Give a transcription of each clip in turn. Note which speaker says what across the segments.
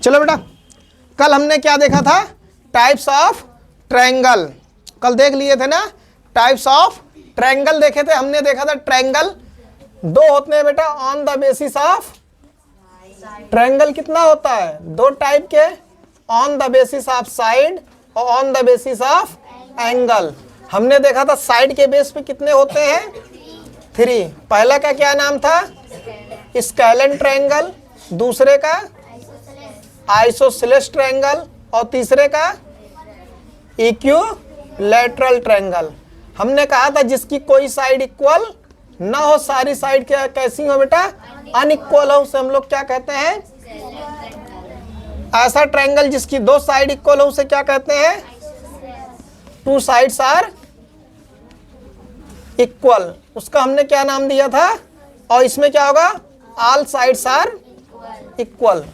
Speaker 1: चलो बेटा, कल हमने क्या देखा था? Types of triangle. कल देख लिए थे ना, टाइप्स ऑफ ट्रायंगल देखे थे हमने। देखा था ट्रायंगल दो होते हैं बेटा on the basis of. Triangle कितना होता है? दो टाइप के, on the basis of side और on the basis of angle. हमने देखा था साइड के बेस पे कितने होते हैं? 3। पहला का क्या नाम था? स्केलन ट्रायंगल, दूसरे का आइसोसेलेस ट्रायंगल और तीसरे का इक्विलैटरल ट्रायंगल। हमने कहा था जिसकी कोई साइड इक्वल ना हो, सारी साइड क्या कैसी हो बेटा? अनइक्वल हो, उसे हम लोग क्या कहते हैं? ऐसा ट्रायंगल जिसकी दो साइड इक्वल हो उसे क्या कहते हैं? Two sides are equal. उसका हमने क्या नाम दिया था? और इसमें क्या होगा? All sides are equal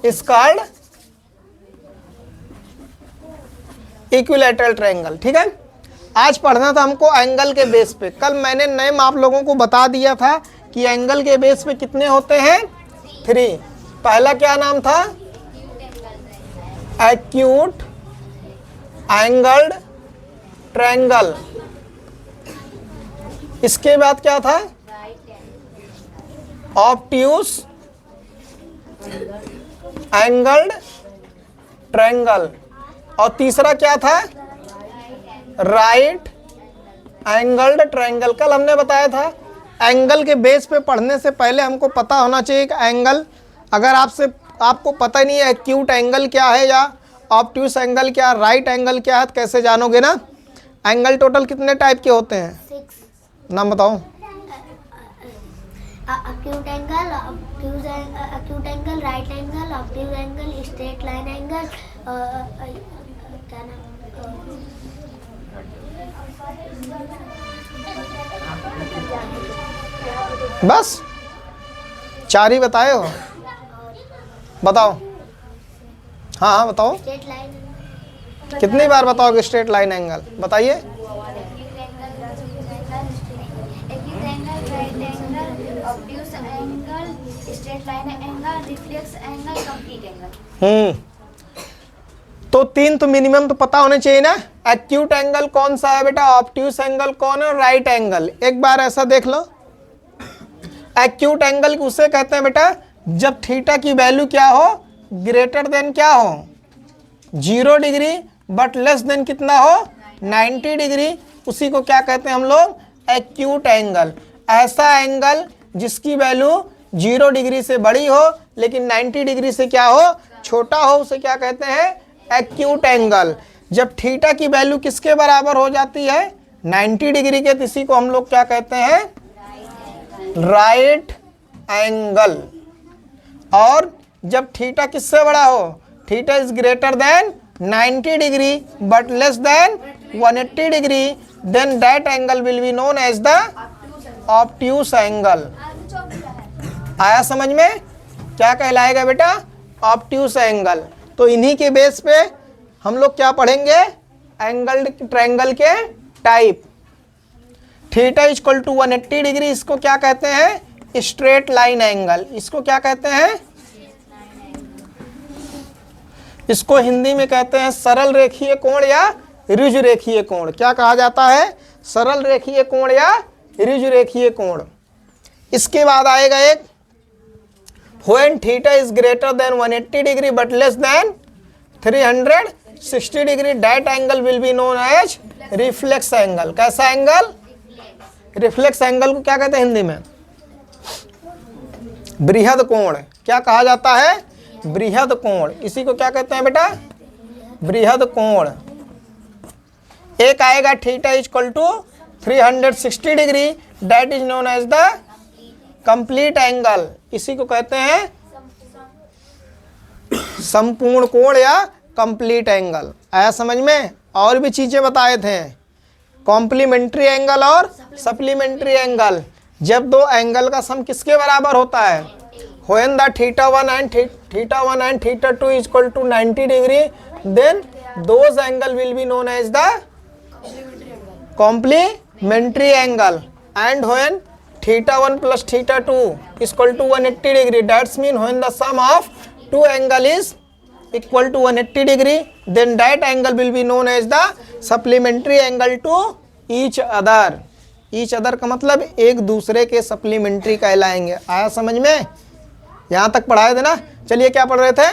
Speaker 1: is called equilateral triangle. ठीक है, आज पढ़ना था हमको एंगल के बेस पे। कल मैंने नेम आप लोगों को बता दिया था कि एंगल के बेस पे कितने होते हैं? 3। पहला क्या नाम था? Acute angled triangle. इसके बाद क्या था? Obtuse angled triangle. और तीसरा क्या था? Right angled triangle. कल हमने बताया था एंगल के बेस पे पढ़ने से पहले हमको पता होना चाहिए कि एंगल, अगर आपको पता ही नहीं है एक्यूट एंगल क्या है या ऑब्ट्यूस एंगल क्या, राइट एंगल क्या है, तो कैसे जानोगे ना? एंगल टोटल कितने टाइप के होते हैं?
Speaker 2: 6।
Speaker 1: नाम बताओ।
Speaker 2: acute angle, acute angle, right angle, obtuse angle, straight line angle, क्या नाम?
Speaker 1: बस 4 ही बताए हो? बताओ। हाँ हाँ बताओ।
Speaker 2: Straight line.
Speaker 1: कितनी बार बताओगे स्ट्रेट लाइन एंगल? बताइए। तो 3 तो मिनिमम तो पता होने चाहिए ना। एक्यूट एंगल कौन सा है बेटा? ऑब्ट्यूस एंगल कौन है? Right angle. एक बार ऐसा देख लो, एक्यूट एंगल उसे कहते हैं बेटा जब थीटा की वैल्यू क्या हो? ग्रेटर देन क्या हो? 0 डिग्री बट लेस देन कितना हो? 90 डिग्री। उसी को क्या कहते हैं हम लोग? Acute angle. ऐसा एंगल जिसकी वैल्यू 0 डिग्री से बड़ी हो लेकिन 90 डिग्री से क्या हो? छोटा हो, उसे क्या कहते हैं? Acute angle. जब थीटा की वैल्यू किसके बराबर हो जाती है? 90 डिग्री के, तो इसी को हम लोग क्या कहते हैं? Right angle. और जब थीटा किससे बड़ा हो? Theta is greater than 90 degree but less than 180 degree, then that angle will be known as the obtuse angle. आया समझ में? क्या कहलाएगा बेटा? Obtuse angle. तो इन्हीं के बेस पे हम लोग क्या पढ़ेंगे? एंगल ट्रायंगल के type. Theta equal to 180 degree, इसको क्या कहते हैं? Straight line angle. इसको क्या कहते हैं? इसको हिंदी में कहते हैं सरल रेखीय कोण या ऋजु रेखीय कोण। क्या कहा जाता है? सरल रेखीय कोण या ऋजु रेखीय कोण। इसके बाद आएगा एक when theta is greater than 180 degree but less than 360 degree, that angle will be known as reflex angle। कैसा एंगल? रिफ्लेक्स एंगल को क्या कहते हैं हिंदी में? बृहद कोण। क्या कहा जाता है? बृहद कोण। इसी को क्या कहते हैं बेटा? बृहद कोण। एक आएगा theta equal to 360 degree, that is known as the complete angle. इसी को कहते हैं संपूर्ण कोण या कंप्लीट एंगल। आया समझ में? और भी चीजें बताए थे, कॉम्प्लीमेंट्री एंगल और सप्लीमेंट्री एंगल। जब दो एंगल का सम किसके बराबर होता है? when the theta 1 and theta 2 is equal to 90 degree, then those angle will be known as the complementary angle। and when theta 1 plus theta 2 is equal to 180 degree, that's mean when the sum of two angle is equal to 180 degree, then that angle will be known as the supplementary angle to each other. each other का मतलब एक दूसरे के supplementary कहलाएंगे। आया समझ में? यहाँ तक पढ़ाए थे ना। चलिए क्या पढ़ रहे थे?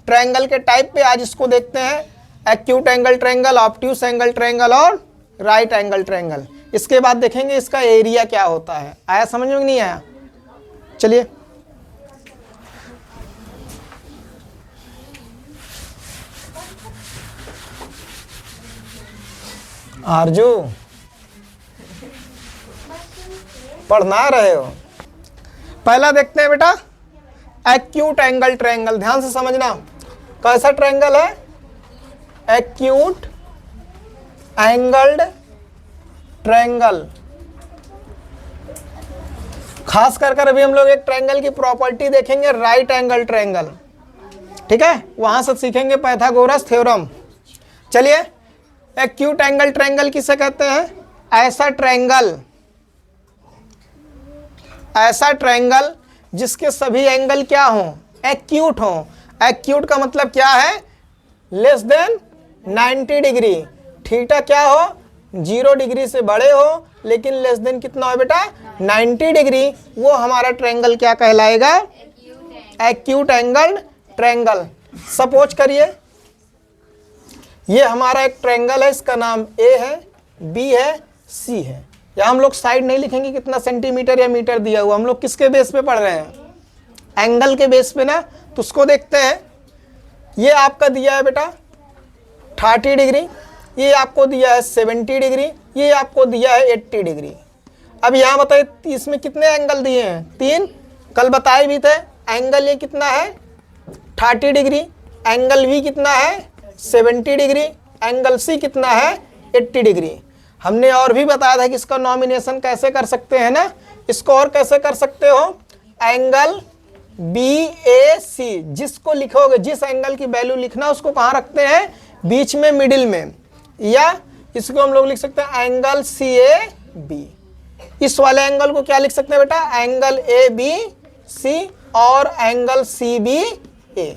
Speaker 1: ट्रायंगल के टाइप पे। आज इसको देखते हैं। Acute angle triangle, obtuse angle triangle और राइट एंगल ट्रायंगल। इसके बाद देखेंगे इसका एरिया क्या होता है। आया समझ में? नहीं आया? चलिए आरजू पढ़ना रहे हो। पहला देखते हैं बेटा एक्यूट एंगल ट्रायंगल। ध्यान से समझना कैसा ट्रायंगल है। Acute angled triangle. खास कर अभी हम लोग एक ट्रायंगल की प्रॉपर्टी देखेंगे, राइट एंगल ट्रायंगल। ठीक है, वहां से सीखेंगे पाइथागोरस थ्योरम। चलिए एक्यूट एंगल ट्रायंगल किसे कहते हैं? ऐसा ट्रायंगल जिसके सभी एंगल क्या हों? एक्यूट हों। एक्यूट का मतलब क्या है? Less than 90 degree. थीटा क्या हो? 0 डिग्री से बड़े हो, लेकिन लेस देन कितना हो बेटा? 90 डिग्री। वो हमारा ट्रायंगल क्या कहलाएगा? Acute angle triangle. सपोज करिए ये हमारा एक ट्रायंगल है, इसका नाम ए है, बी है, सी है। या हम लोग साइड नहीं लिखेंगे कितना सेंटीमीटर या मीटर दिया हुआ। हम लोग किसके बेस पे पढ़ रहे हैं? एंगल के बेस पे ना। तो उसको देखते हैं। ये आपका दिया है बेटा 30 डिग्री, ये आपको दिया है 70 डिग्री, ये आपको दिया है 80 डिग्री। अब यहाँ बताइए इसमें कितने एंगल दिए हैं? 3। कल बताए भी थे। एंगल ये कितना है? 30 डिग्री। एंगल बी कितना है? 70 डिग्री। एंगल सी कितना है? 80 डिग्री। हमने और भी बताया था कि इसका नॉमिनेशन कैसे कर सकते हैं ना। इसको और कैसे कर सकते हो? एंगल बी ए सी। जिसको लिखोगे, जिस एंगल की वैल्यू लिखना उसको कहाँ रखते हैं? बीच में, मिडिल में। या इसको हम लोग लिख सकते हैं एंगल सी ए बी। इस वाले एंगल को क्या लिख सकते हैं बेटा? एंगल ए बी सी और एंगल सी बी ए।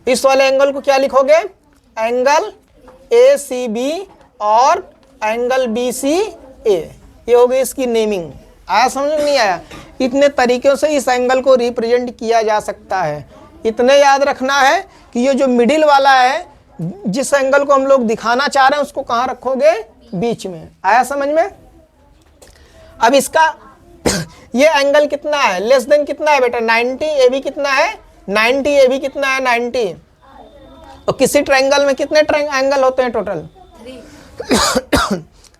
Speaker 1: इस वाले एंगल को क्या लिखोगे? एंगल ए सी बी और एंगल बी सी ए। ये हो गई इसकी नेमिंग। आया समझ में? नहीं आया? इतने तरीकों से इस एंगल को रिप्रेजेंट किया जा सकता है। इतने याद रखना है कि ये जो मिडिल वाला है, जिस एंगल को हम लोग दिखाना चाह रहे हैं उसको कहाँ रखोगे? बीच में। आया समझ में? अब इसका ये एंगल कितना है? लेस देन कितना है बेटा? 90। ए बी कितना है? 90। ए बी कितना है? 90। और किसी ट्रायंगल में कितने एंगल होते हैं टोटल?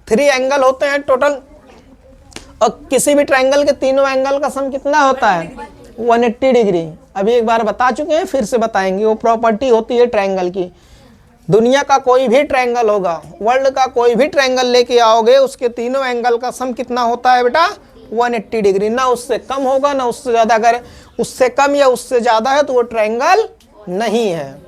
Speaker 1: 3 एंगल होते हैं टोटल। और किसी भी ट्रायंगल के तीनों एंगल का सम कितना होता है? 180 डिग्री। अभी एक बार बता चुके हैं, फिर से बताएंगे। वो प्रॉपर्टी होती है ट्रायंगल की। दुनिया का कोई भी ट्रायंगल होगा, वर्ल्ड का कोई भी ट्रायंगल लेके आओगे, उसके तीनों एंगल का सम कितना होता है बेटा? 180 डिग्री। ना उससे कम होगा ना उससे ज्यादा। अगर उससे कम या उससे ज्यादा है तो वो ट्रायंगल नहीं है।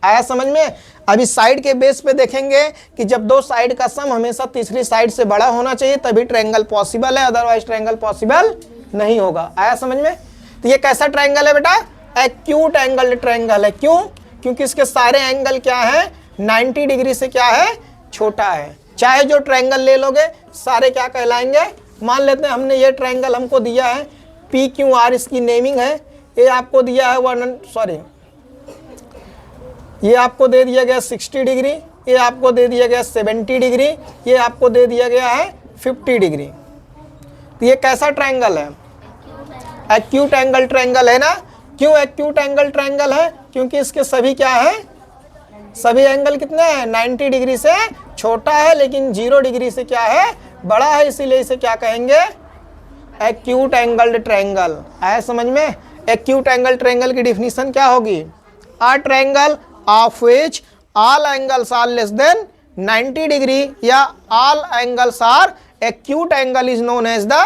Speaker 1: आया समझ में? अभी साइड के बेस पे देखेंगे कि जब 2 साइड का सम हमेशा तीसरी साइड से बड़ा होना चाहिए तभी ट्रायंगल पॉसिबल है, अदरवाइज ट्रायंगल पॉसिबल नहीं होगा। आया समझ में? तो ये कैसा ट्रायंगल है बेटा? एक्यूट एंगल ट्रायंगल है। क्यों? क्योंकि इसके सारे एंगल क्या है? 90 डिग्री से क्या है? छोटा है। चाहे जो ट्रायंगल ले लोगे सारे क्या कहलाएंगे? मान लेते हैं हमने ये ट्रायंगल हमको दिया है पी क्यू आर, इसकी नेमिंग है। ये आपको दिया है ये आपको दे दिया गया 60 डिग्री, ये आपको दे दिया गया 70 डिग्री, ये आपको दे दिया गया है 50 डिग्री। तो ये कैसा ट्रायंगल है? एक्यूट एंगल ट्रायंगल है ना। क्यों एक्यूट एंगल ट्रायंगल है? क्योंकि इसके सभी क्या है? सभी एंगल कितने हैं? 90 डिग्री से छोटा है, लेकिन 0 डिग्री से क्या है? बड़ा है। इसीलिए इसे क्या कहेंगे? Acute angled triangle. आया समझ में? एक्यूट एंगल ट्रायंगल की डिफिनीशन क्या होगी? आ triangle of which all angles are less than 90 degree या all angles are acute angle is known as the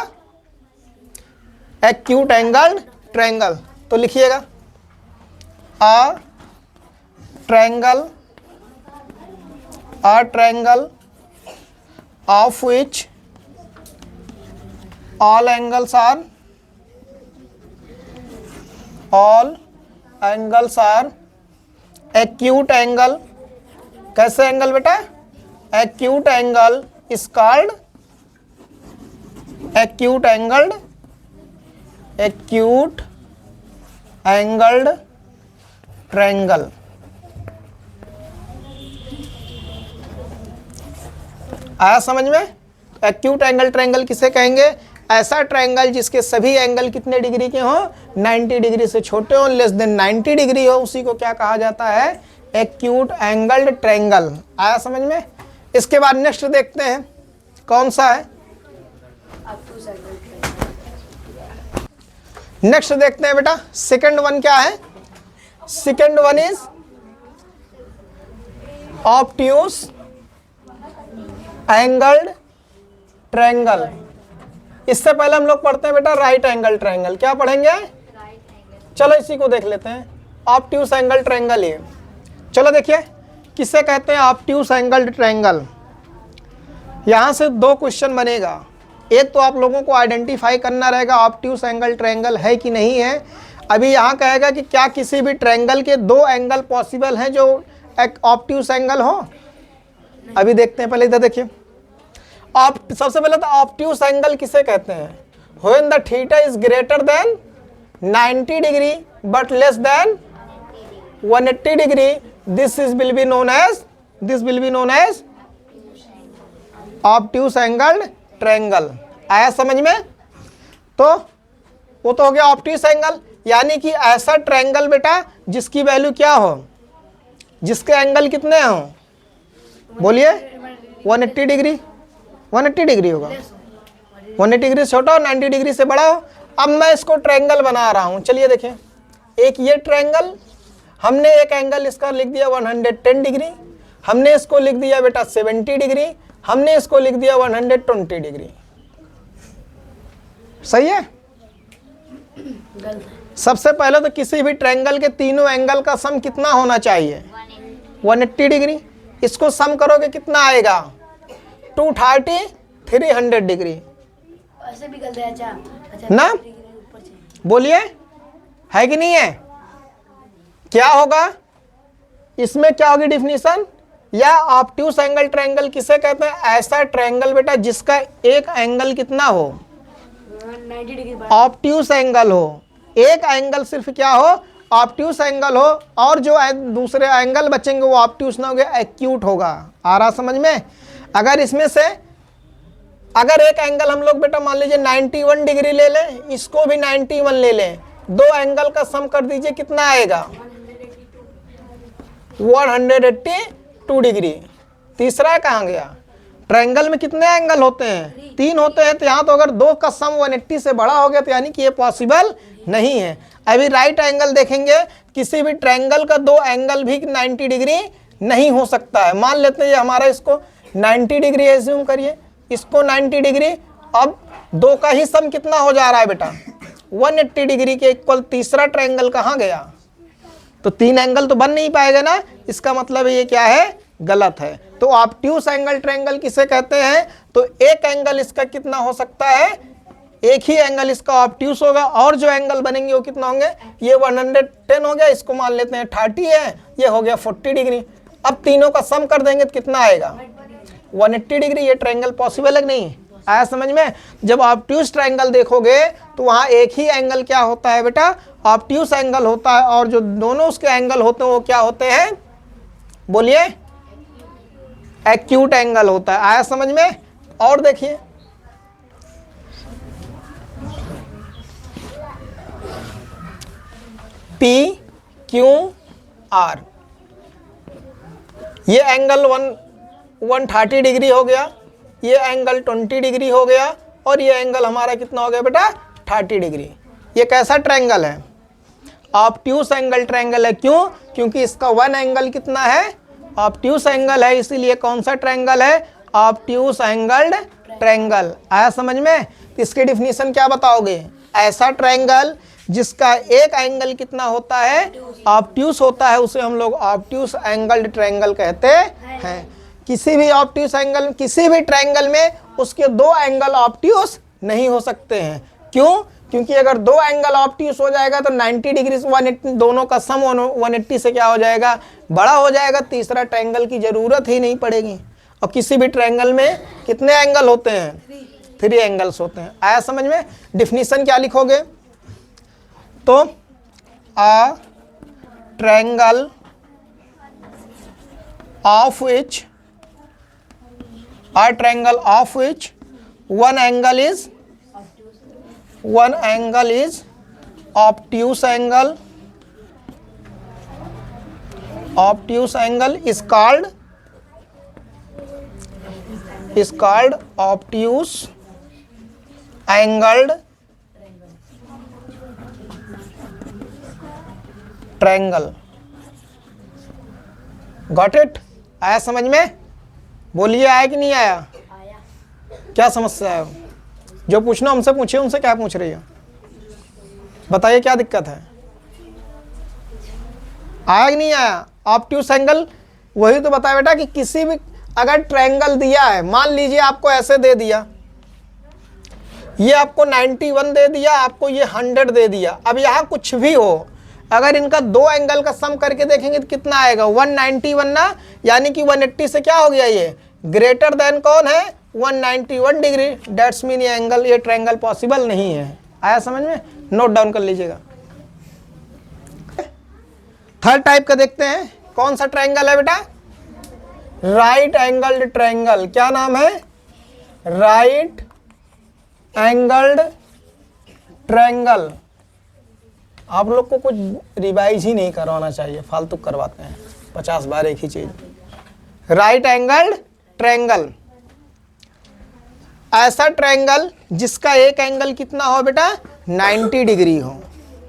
Speaker 1: acute angled triangle। तो लिखिएगा a triangle of which all angles are acute angle, कैसे angle बेटा? Acute angle is called acute angled triangle. आया समझ में? Acute angle triangle किसे कहेंगे? ऐसा ट्रायंगल जिसके सभी एंगल कितने डिग्री के हों? 90 डिग्री से छोटे हों, लेस देन 90 डिग्री हो, उसी को क्या कहा जाता है? Acute angled triangle. आया समझ में? इसके बाद नेक्स्ट देखते हैं कौन सा है। नेक्स्ट देखते हैं बेटा, सेकंड वन क्या है? Second one is obtuse angled triangle. इससे पहले हम लोग पढ़ते हैं बेटा राइट एंगल ट्रायंगल। क्या पढ़ेंगे? चलो इसी को देख लेते हैं, ऑब्ट्यूस एंगल ट्रायंगल। ये चलो देखिए किसे कहते हैं ऑब्ट्यूस एंगल ट्रायंगल। यहां से दो क्वेश्चन बनेगा। एक तो आप लोगों को आइडेंटिफाई करना रहेगा ऑब्ट्यूस एंगल ट्रायंगल है कि नहीं है। अभी यहाँ कहेगा कि क्या किसी भी ट्रायंगल के दो एंगल पॉसिबल हैं जो एक ऑब्ट्यूस एंगल हो। अभी देखते हैं, पहले इधर देखिए। सबसे पहले तो ऑब्ट्यूस एंगल किसे कहते हैं? When the theta is greater than 90 degree but less than 180 degree, this will be known as obtuse angle triangle. आया समझ में? तो वो तो हो गया ऑब्ट्यूस एंगल, यानी कि ऐसा ट्रायंगल बेटा जिसकी वैल्यू क्या हो, जिसके एंगल कितने हो? बोलिए 180 डिग्री। 180 डिग्री होगा, 180 डिग्री से छोटा हो, 90 डिग्री से बड़ा हो। अब मैं इसको ट्रायंगल बना रहा हूं। चलिए देखें, एक ये ट्रायंगल, हमने एक एंगल इसका लिख दिया 110 डिग्री, हमने इसको लिख दिया बेटा 70 डिग्री, हमने इसको लिख दिया 120 डिग्री। सही है? सबसे पहले तो किसी भी ट्रायंगल के तीनों एंगल का सम कितना होना चाहिए? 180 डिग्री। इसको सम करोगे कितना आएगा? 230, 300 डिग्री।
Speaker 3: ऐसे भी गलत है। अच्छा
Speaker 1: ना बोलिए, है कि नहीं है? क्या होगा इसमें? क्या होगी डिफिनीशन? या ऑब्ट्यूस एंगल ट्रायंगल किसे कहते हैं? ऐसा ट्रायंगल बेटा जिसका एक एंगल कितना हो?
Speaker 3: 90 डिग्री।
Speaker 1: ऑब्ट्यूस एंगल हो, एक एंगल सिर्फ क्या हो? ऑब्ट्यूस एंगल हो, और जो दूसरे एंगल बचेंगे वो ऑब्ट्यूस ना होगा, एक्यूट होगा। आ रहा समझ में? अगर इसमें से अगर एक एंगल हम लोग बेटा मान लीजिए 91 डिग्री ले लें, इसको भी 91 ले लें, दो एंगल का सम कर दीजिए, कितना आएगा? 182 डिग्री। तीसरा कहाँ गया? ट्रायंगल में कितने एंगल होते हैं? 3 होते हैं। तो यहाँ तो अगर दो का सम 180 से बड़ा हो गया तो यानी कि ये पॉसिबल नहीं है। अभी राइट एंगल देखेंगे, किसी भी ट्रायंगल का दो एंगल भी 90 डिग्री नहीं हो सकता है। मान लेते हैं ये हमारा, इसको 90 डिग्री एज्यूम करिए, इसको 90 डिग्री। अब दो का ही सम कितना हो जा रहा है बेटा? 180 डिग्री के इक्वल तीसरा ट्रायंगल कहाँ गया? तो 3 एंगल तो बन नहीं पाएगा ना। इसका मतलब ये क्या है? गलत है। तो ऑब्ट्यूस एंगल ट्रायंगल किसे कहते हैं? तो एक एंगल इसका कितना हो सकता है? एक ही एंगल इसका ऑब्ट्यूस होगा, और जो एंगल बनेंगे वो कितना होंगे? ये 110 हो गया, इसको मान लेते हैं 30 है, ये हो गया 40 डिग्री। अब तीनों का सम कर देंगे तो कितना आएगा? 180 डिग्री। ये ट्रायंगल पॉसिबल है कि नहीं? आया समझ में? जब ऑब्ट्यूस ट्रायंगल देखोगे तो वहां एक ही एंगल क्या होता है बेटा? ऑब्ट्यूस एंगल होता है, और जो दोनों उसके एंगल होते हैं वो क्या होते हैं? बोलिए, एक्यूट एंगल होता है। आया समझ में? और देखिए, पी क्यू आर, ये एंगल 130 डिग्री हो गया, ये एंगल 20 डिग्री हो गया, और ये एंगल हमारा कितना हो गया बेटा? 30 डिग्री। ये कैसा ट्रायंगल है? ऑब्ट्यूस एंगल ट्रायंगल है। क्यों? क्योंकि इसका वन एंगल कितना है? ऑब्ट्यूस एंगल है, इसीलिए कौन सा ट्रायंगल है? Obtuse angled triangle. आया समझ में? तो इसकी डिफिनीशन क्या बताओगे? ऐसा ट्रायंगल जिसका एक एंगल कितना होता है? ऑब्ट्यूस होता है, उसे हम लोग ऑब्ट्यूस एंगल्ड ट्रायंगल कहते हैं। किसी भी ऑब्ट्यूस एंगल, किसी भी ट्रायंगल में उसके दो एंगल ऑब्ट्यूस नहीं हो सकते हैं। क्यों? क्योंकि अगर दो एंगल ऑब्ट्यूस हो जाएगा तो 90 डिग्री से 180 दोनों का सम 180 से क्या हो जाएगा, बड़ा हो जाएगा। तीसरा ट्रायंगल की जरूरत ही नहीं पड़ेगी। और किसी भी ट्रायंगल में कितने एंगल होते हैं, 3 एंगल्स होते हैं। आया समझ में? डिफिनीशन क्या लिखोगे, तो a triangle of which one angle is obtuse angle is called obtuse angled triangle। Got it? आया समझ में? बोलिए, आया कि नहीं आया? क्या समस्या है? जो पूछना हमसे पूछिए, उनसे क्या पूछ रही है, बताइए क्या दिक्कत है? आया कि नहीं आया? ऑब्ट्यूस एंगल वही तो बताया बेटा कि किसी भी अगर ट्रायंगल दिया है, मान लीजिए आपको ऐसे दे दिया, ये आपको 91 दे दिया, आपको ये 100 दे दिया। अब यहाँ कुछ भी हो, अगर इनका दो एंगल का सम करके देखेंगे तो कितना आएगा, 191 ना, यानी कि 180 से क्या हो गया, ये ग्रेटर देन कौन है, 191 डिग्री। डेट्स मीन ये एंगल, ये ट्रायंगल पॉसिबल नहीं है। आया समझ में? नोट डाउन कर लीजिएगा। थर्ड टाइप का देखते हैं, कौन सा ट्रायंगल है बेटा, राइट एंगल्ड ट्रायंगल। क्या नाम है, राइट एंगल्ड ट्रायंगल। आप लोग को कुछ रिवाइज ही नहीं करवाना चाहिए, फालतू करवाते हैं 50 बार एक ही चीज। राइट एंगल्ड ट्रायंगल, ऐसा ट्रायंगल जिसका एक एंगल कितना हो बेटा, 90 डिग्री हो।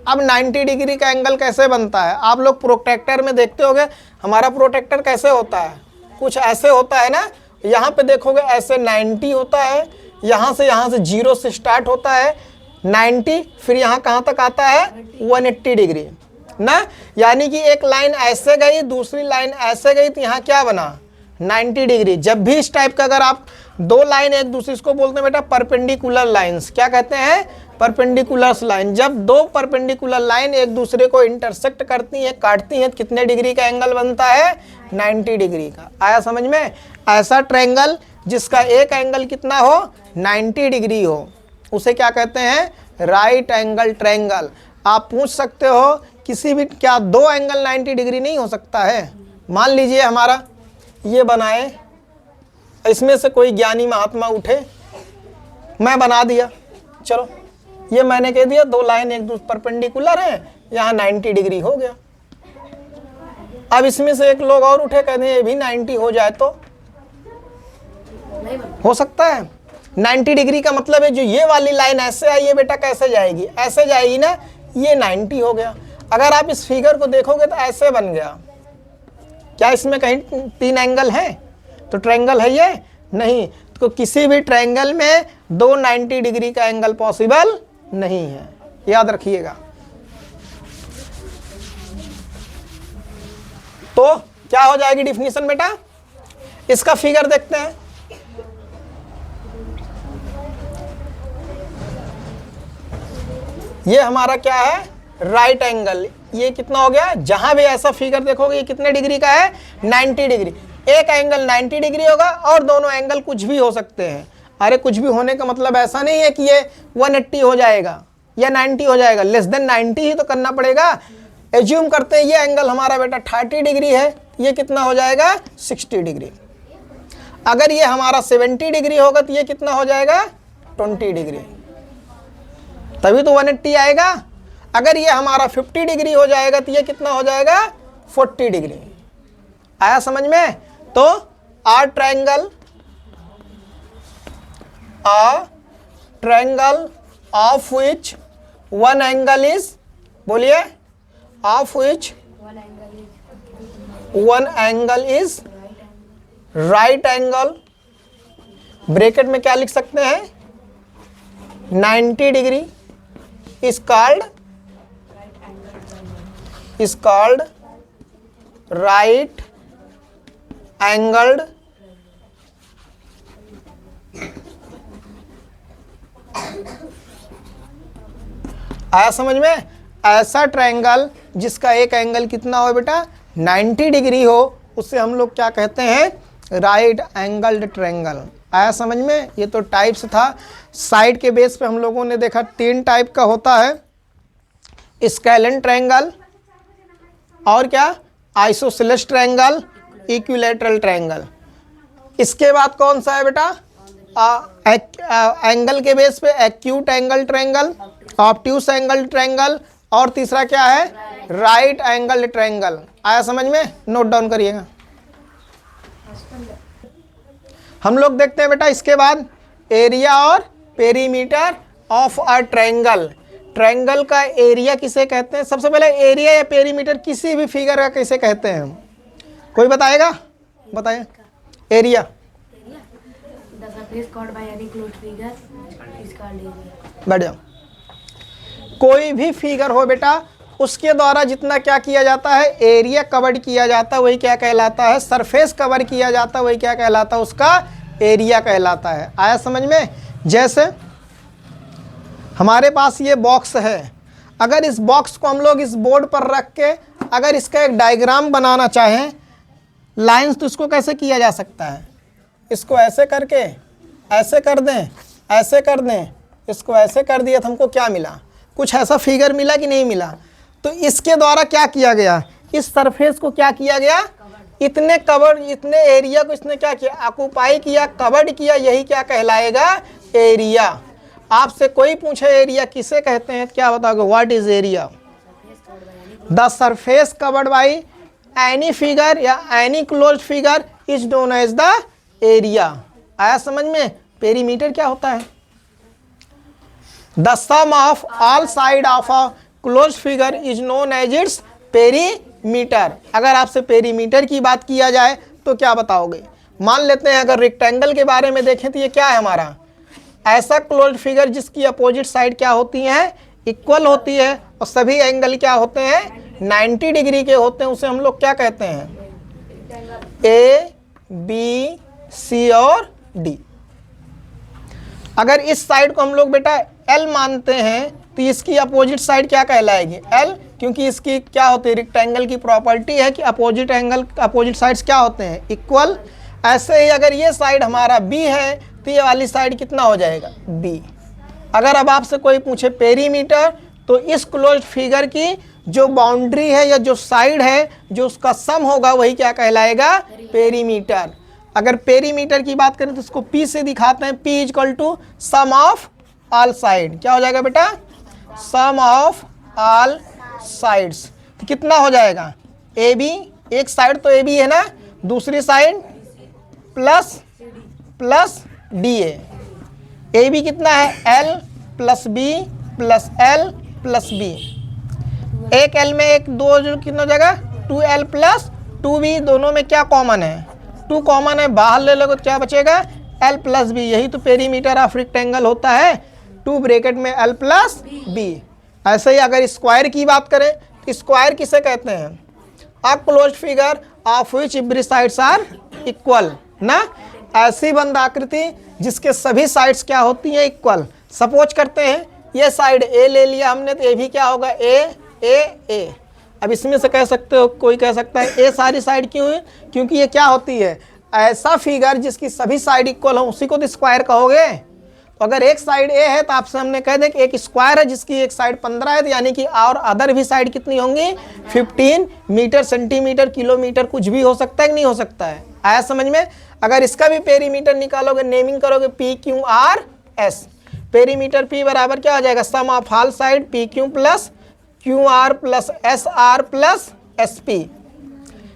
Speaker 1: अब 90 डिग्री का एंगल कैसे बनता है, आप लोग प्रोट्रैक्टर में देखते होंगे। हमारा प्रोट्रैक्टर कैसे होता है, कुछ ऐसे होता है ना, यहाँ पे देखोगे ऐसे 90 होता है, यहाँ से 0 से स्टार्ट होता है 90, फिर यहाँ कहाँ तक आता है 180 डिग्री ना, यानी कि एक लाइन ऐसे गई, दूसरी लाइन ऐसे गई, तो यहाँ क्या बना 90 डिग्री। जब भी इस टाइप का अगर आप दो लाइन एक दूसरे को बोलते हैं बेटा परपेंडिकुलर लाइंस, क्या कहते हैं, परपेंडिकुलर लाइन। जब दो परपेंडिकुलर लाइन एक दूसरे को इंटरसेक्ट करती हैं, काटती हैं, कितने डिग्री का एंगल बनता है, 90 डिग्री का। आया समझ में? ऐसा ट्रायंगल जिसका एक एंगल कितना हो, 90 डिग्री हो, उसे क्या कहते हैं, राइट एंगल ट्रायंगल। आप पूछ सकते हो किसी भी, क्या दो एंगल 90 डिग्री नहीं हो सकता है? मान लीजिए हमारा ये बनाए, इसमें से कोई ज्ञानी महात्मा उठे, मैं बना दिया, चलो ये मैंने कह दिया दो लाइन एक दूसरे परपेंडिकुलर है, यहाँ 90 डिग्री हो गया। अब इसमें से एक लोग और उठे, कहते हैं ये भी 90 हो जाए तो हो सकता है। 90 डिग्री का मतलब है जो ये वाली लाइन ऐसे आई है बेटा, कैसे जाएगी, ऐसे जाएगी ना, ये 90 हो गया। अगर आप इस फिगर को देखोगे तो ऐसे बन गया। क्या इसमें कहीं 3 एंगल हैं? तो ट्रायंगल है ये नहीं। तो किसी भी ट्रायंगल में दो 90 डिग्री का एंगल पॉसिबल नहीं है, याद रखिएगा। तो क्या हो जाएगी डिफिनीशन बेटा, इसका फिगर देखते हैं। ये हमारा क्या है, राइट एंगल। ये कितना हो गया, जहां भी ऐसा फिगर देखोगे ये कितने डिग्री का है, 90 डिग्री। एक एंगल 90 डिग्री होगा और दोनों एंगल कुछ भी हो सकते हैं। अरे कुछ भी होने का मतलब ऐसा नहीं है कि ये 180 हो जाएगा या 90 हो जाएगा, लेस देन 90 ही तो करना पड़ेगा। एज्यूम करते हैं ये एंगल हमारा बेटा 30 डिग्री है, ये कितना हो जाएगा, 60 डिग्री। अगर ये हमारा 70 डिग्री होगा तो ये कितना हो जाएगा, 20 डिग्री, तभी तो 180 आएगा। अगर ये हमारा 50 डिग्री हो जाएगा तो ये कितना हो जाएगा, 40 डिग्री। आया समझ में? तो a triangle of which one angle is, बोलिए, of which one angle is right angle, bracket में क्या लिख सकते हैं, 90 degree is called right angled आया समझ में? ऐसा ट्रायंगल जिसका एक एंगल कितना हो बेटा 90 डिग्री हो, उसे हम लोग क्या कहते हैं? Right angled triangle. आया समझ में? ये तो टाइप्स था। साइड के बेस पे हम लोगों ने देखा 3 टाइप का होता है, स्केलन ट्रायंगल, और क्या? Isosceles triangle, equilateral triangle. इसके बाद कौन सा है बेटा? एंगल के बेस पे acute angle triangle, obtuse angle triangle, और तीसरा क्या है? Right angle triangle. आया समझ में? नोट डाउन करिएगा। हम लोग देखते हैं बेटा इसके बाद एरिया और perimeter of a triangle. Triangle का एरिया किसे कहते हैं? सबसे पहले एरिया या पेरीमीटर किसी भी फिगर का किसे कहते हैं? कोई बताएगा? बताइए। Area
Speaker 3: The surface covered by any closed figure is called area.
Speaker 1: बैठ जाओ। कोई भी फिगर हो बेटा, उसके द्वारा जितना क्या किया जाता है? एरिया कवर किया जाता है, वही क्या कहलाता है? सरफेस कवर किया जाता है, वही क्या कहलाता है? उसका एरिया कहलाता है। आया समझ में? जैसे हमारे पास ये बॉक्स है, अगर इस बॉक्स को हम लोग इस बोर्ड पर रख के अगर इसका एक डायग्राम बनाना चाहें लाइंस, तो इसको कैसे किया जा सकता है? इसको ऐसे करके ऐसे कर दें, ऐसे कर दें, इसको ऐसे कर दिया तो हमको क्या मिला? कुछ ऐसा फिगर मिला कि नहीं मिला? तो इसके द्वारा क्या किया गया? इस सरफेस को क्या किया गया? इतने कवर, इतने एरिया को इसने क्या किया? ऑक्युपाई किया, कवर्ड किया, यही क्या कहलाएगा? एरिया। आपसे कोई पूछे एरिया किसे कहते हैं, क्या बताओगे? What is area? The surface covered by any figure या any closed figure is known as the area. आया समझ में? पेरीमीटर क्या होता है? The sum of all side of a closed figure is known as its perimeter. अगर आपसे perimeter की बात किया जाए तो क्या बताओगे? मान लेते हैं अगर रेक्टेंगल के बारे में देखें तो ये क्या है हमारा? ऐसा क्लोज्ड फिगर जिसकी अपोजिट साइड क्या होती है? इक्वल होती है, और सभी एंगल क्या होते हैं? 90 डिग्री के होते हैं। उसे हम लोग क्या कहते हैं? ए, बी, सी और डी। अगर इस साइड को हम लोग बेटा एल मानते हैं तो इसकी अपोजिट साइड क्या कहलाएगी? एल, क्योंकि इसकी क्या होती है? रेक्टेंगल की प्रॉपर्टी है कि अपोजिट एंगल, अपोजिट साइड्स क्या होते हैं? इक्वल। ऐसे ही अगर ये साइड हमारा बी है तो ये वाली साइड कितना हो जाएगा? बी। अगर अब आपसे कोई पूछे पेरीमीटर, तो इस क्लोज्ड फिगर की जो बाउंड्री है या जो साइड है, जो उसका सम होगा, वही क्या कहलाएगा? पेरीमीटर। अगर पेरीमीटर की बात करें तो इसको P से दिखाते हैं। P equal to sum of all side. क्या हो जाएगा बेटा? Sum of all sides. तो कितना हो जाएगा? ए बी, एक साइड तो ए बी है ना, दूसरी side plus plus D A B कितना है? L plus B plus L plus B. एक एल में एक दो जो कितना हो जाएगा? 2l plus 2b। दोनों में क्या कॉमन है? 2 कॉमन है, बाहर ले लोगे तो क्या बचेगा? l plus B. यही तो पेरीमीटर ऑफ रेक्टेंगल होता है, 2 ब्रैकेट में l प्लस बी। ऐसे ही अगर स्क्वायर की बात करें तो स्क्वायर किसे कहते हैं? A closed figure of which every sides are equal ना, ऐसी बंद आकृति जिसके सभी साइड्स क्या होती हैं? इक्वल। सपोज करते हैं ये साइड ए ले लिया हमने, तो ये भी क्या होगा? ए ए ए। अब इसमें से कह सकते हो, कोई कह सकता है ए सारी साइड क्यों है? क्योंकि ये क्या होती है? ऐसा फिगर जिसकी सभी साइड इक्वल हो, उसी को तो स्क्वायर कहोगे। तो अगर एक साइड ए है तो आपसे हमने कह दे कि एक स्क्वायर है जिसकी एक साइड 15 है, तो यानी कि और अदर भी साइड कितनी होंगी? 15 मीटर, सेंटीमीटर, किलोमीटर, कुछ भी हो सकता है कि नहीं हो सकता है? आया समझ में? अगर इसका भी पेरीमीटर निकालोगे, नेमिंग करोगे P Q R S. Perimeter P बराबर क्या हो जाएगा? Sum of all side P Q plus Q R plus S R plus S P.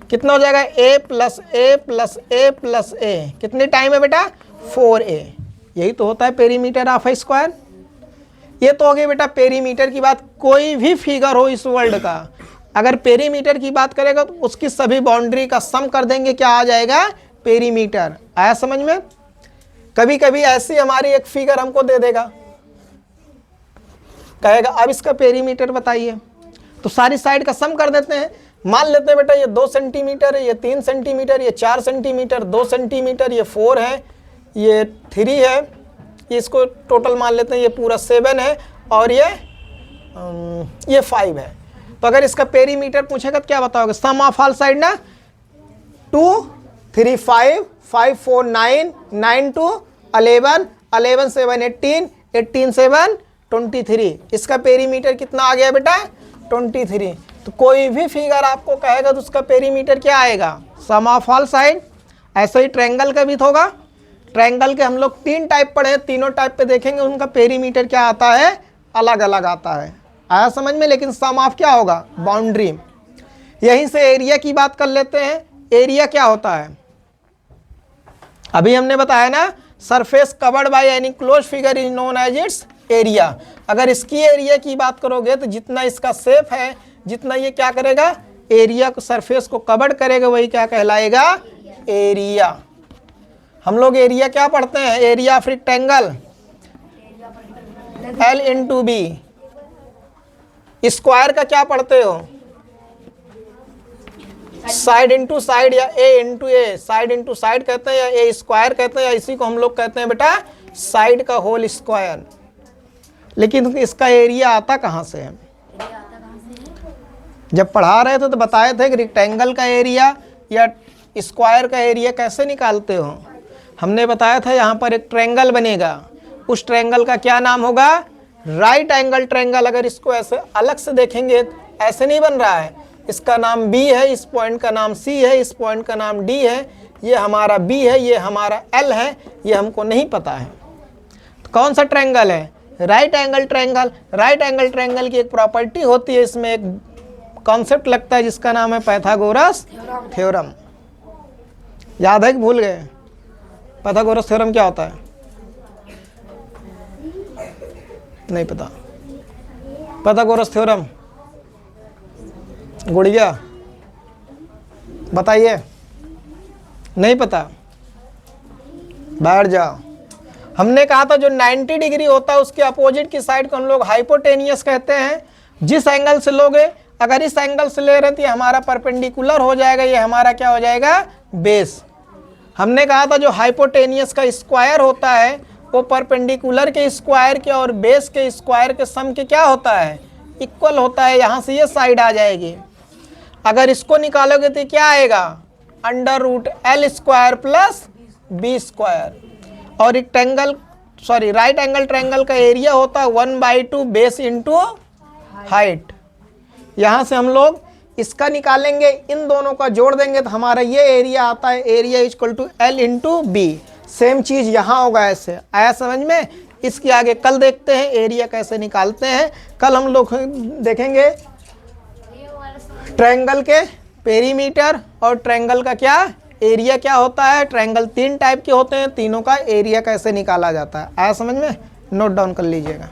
Speaker 1: कितना हो जाएगा? A plus a plus a plus a. कितने टाइम है बेटा? 4a। यही तो होता है पेरीमीटर ऑफ ए स्क्वायर। ये तो हो गई बेटा पेरीमीटर की बात। कोई भी फिगर हो इस वर्ल्ड का, अगर पेरीमीटर की बात करेगा तो उसकी सभी बाउंड्री का सम कर देंगे, क्या आ जाएगा? पेरीमीटर। आया समझ में? कभी कभी ऐसी हमारी एक फिगर हमको दे देगा, कहेगा अब इसका पेरीमीटर बताइए, तो सारी साइड का सम कर देते हैं। मान लेते हैं बेटा ये 2 सेंटीमीटर है, ये 3 सेंटीमीटर, ये 4 सेंटीमीटर, 2 सेंटीमीटर, ये 4 है, ये 3 है, ये इसको टोटल मान लेते हैं, ये पूरा 7 है, और ये ये 5 है। तो अगर इसका पेरीमीटर पूछेगा तो क्या बताओगे? सम ऑफ ऑल साइड ना, 2 3 5 5 4 9 9 2 11 11 7 18 18 7 23। इसका पेरीमीटर कितना आ गया बेटा? 23। तो कोई भी फिगर आपको कहेगा तो उसका पेरीमीटर क्या आएगा? सम ऑफ ऑल साइड। ऐसे ही ट्रायंगल का भी होगा। ट्रायंगल के हम लोग 3 टाइप पढ़े हैं, तीनों टाइप पे देखेंगे उनका पेरीमीटर क्या आता है, अलग अलग आता है। आया समझ में? लेकिन सम ऑफ क्या होगा? बाउंड्री। यहीं से एरिया की बात कर लेते हैं। एरिया क्या होता है? अभी हमने बताया ना, surface covered by any close figure is known as its area. अगर इसकी एरिया की बात करोगे तो जितना इसका शेप है, जितना ये क्या करेगा, एरिया को, सरफेस को कवर्ड करेगा, वही क्या कहलाएगा? एरिया। हम लोग एरिया क्या पढ़ते हैं? Area of rectangle L into B. Square का क्या पढ़ते हो? साइड इंटू साइड या A into A. Side into side कहते हैं या ए स्क्वायर कहते हैं, या इसी को हम लोग कहते हैं बेटा साइड का होल स्क्वायर। लेकिन इसका एरिया आता कहाँ से है? जब पढ़ा रहे थे तो बताए थे कि रेक्टेंगल का एरिया या स्क्वायर का एरिया कैसे निकालते हो। हमने बताया था यहाँ पर एक ट्रायंगल बनेगा, उस ट्रायंगल का क्या नाम होगा? Right angle triangle. अगर इसको ऐसे अलग से देखेंगे, ऐसे नहीं बन रहा है, इसका नाम B है, इस पॉइंट का नाम C है, इस पॉइंट का नाम D है, ये हमारा B है, ये हमारा L है, ये हमको नहीं पता है। तो कौन सा ट्रायंगल है? Right angle triangle. Right angle triangle की एक प्रॉपर्टी होती है, इसमें एक कॉन्सेप्ट लगता है जिसका नाम है पाइथागोरस थ्योरम। याद है कि भूल गए? पाइथागोरस थ्योरम क्या होता है? नहीं पता। पाइथागोरस थ्योरम गुड़िया बताइए। नहीं पता? बैठ जाओ। हमने कहा था जो 90 डिग्री होता है उसके अपोजिट की साइड को हम लोग हाइपोटेनियस कहते हैं। जिस एंगल से लोगे, अगर इस एंगल से ले रहे थे, हमारा परपेंडिकुलर हो जाएगा, ये हमारा क्या हो जाएगा? बेस। हमने कहा था जो हाइपोटेनियस का स्क्वायर होता है वो परपेंडिकुलर के स्क्वायर के और बेस के स्क्वायर के सम के क्या होता है? इक्वल होता है। यहाँ से ये साइड आ जाएगी। अगर इसको निकालोगे तो क्या आएगा? Under root L square plus B square. और rectangle, sorry, right angle triangle का एरिया होता है 1/2 बेस इंटू हाइट। यहाँ से हम लोग इसका निकालेंगे, इन दोनों का जोड़ देंगे तो हमारा ये एरिया आता है, area equal to L into B। Same चीज़ यहाँ होगा। ऐसे आया समझ में? इसके आगे कल देखते हैं एरिया कैसे निकालते हैं। कल हम लोग देखेंगे ट्रायंगल के पेरीमीटर और ट्रायंगल का क्या एरिया क्या होता है। ट्रायंगल 3 टाइप के होते हैं, तीनों का एरिया कैसे निकाला जाता है। आया समझ में? नोट डाउन कर लीजिएगा।